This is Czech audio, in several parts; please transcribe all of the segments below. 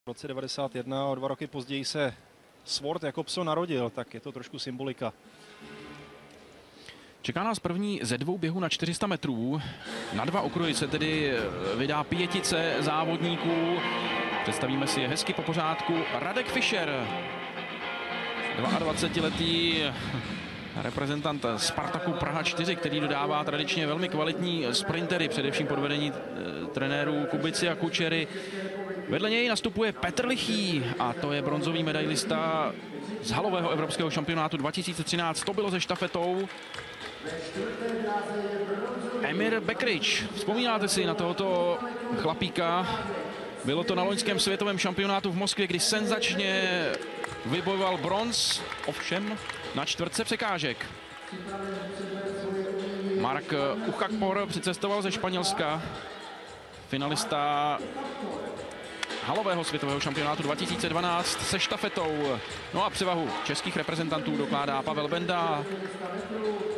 V roce 1991 o 2 roky později se Swart Jakobson narodil, tak je to trošku symbolika. Čeká nás první ze dvou běhů na 400 metrů. Na dva okruhy se tedy vydá pětice závodníků. Představíme si je hezky po pořádku. Radek Fischer, 22letý reprezentant Spartaku Praha 4, který dodává tradičně velmi kvalitní sprintery, především pod vedení trenérů Kubici a Kučery. Vedle něj nastupuje Petr Lichý a to je bronzový medailista z halového evropského šampionátu 2013. To bylo se štafetou. Emir Bekrič. Vzpomínáte si na tohoto chlapíka? Bylo to na loňském světovém šampionátu v Moskvě, kdy senzačně vybojoval bronz, ovšem na čtvrtce překážek. Mark Uchakpor přicestoval ze Španělska, finalista halového světového šampionátu 2012 se štafetou. No a převahu českých reprezentantů dokládá Pavel Benda,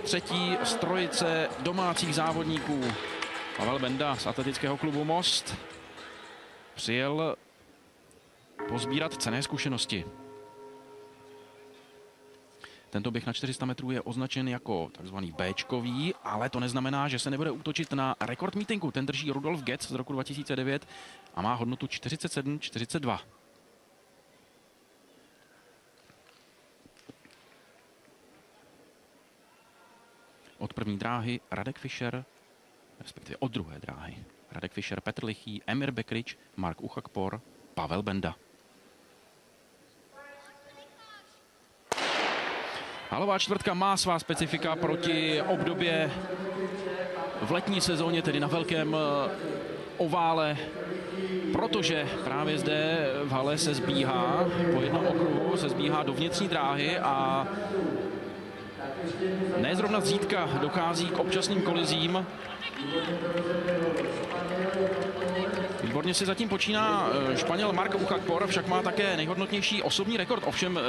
třetí z trojice domácích závodníků. Pavel Benda z atletického klubu Most přijel pozbírat cenné zkušenosti. Tento běh na 400 metrů je označen jako takzvaný Bčkový, ale to neznamená, že se nebude útočit na rekord meetingu. Ten drží Rudolf Getz z roku 2009 a má hodnotu 47,42. Od první dráhy Radek Fischer, respektive od druhé dráhy Radek Fischer, Petr Lichý, Emir Bekrič, Mark Uchakpor, Pavel Benda. Halová čtvrtka má svá specifika proti obdobě v letní sezóně, tedy na velkém ovále, protože právě zde v hale se zbíhá, po jednom okruhu se zbíhá do vnitřní dráhy a ne zrovna zřídka dochází k občasným kolizím. Výborně si zatím počíná Španěl Mark Uchakpor, však má také nejhodnotnější osobní rekord. Ovšem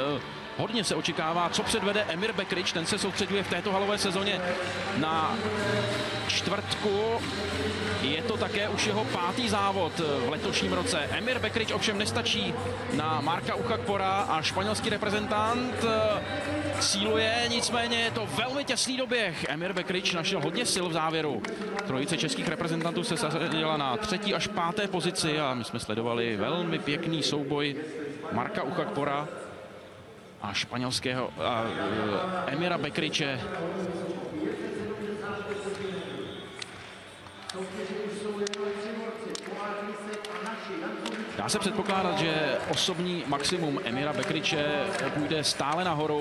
hodně se očekává, co předvede Emir Bekrič. Ten se soustředuje v této halové sezóně na čtvrtku. Je to také už jeho pátý závod v letošním roce. Emir Bekrič ovšem nestačí na Marka Uchakpora a španělský reprezentant cíluje, nicméně je to velmi těsný doběh. Emir Bekrič našel hodně sil v závěru. Trojice českých reprezentantů se zařadila na 3. až 5. pozici a my jsme sledovali velmi pěkný souboj Marka Uchakpora a španělského Emira Bekriče. Dá se předpokládat, že osobní maximum Emira Bekriče půjde stále nahoru.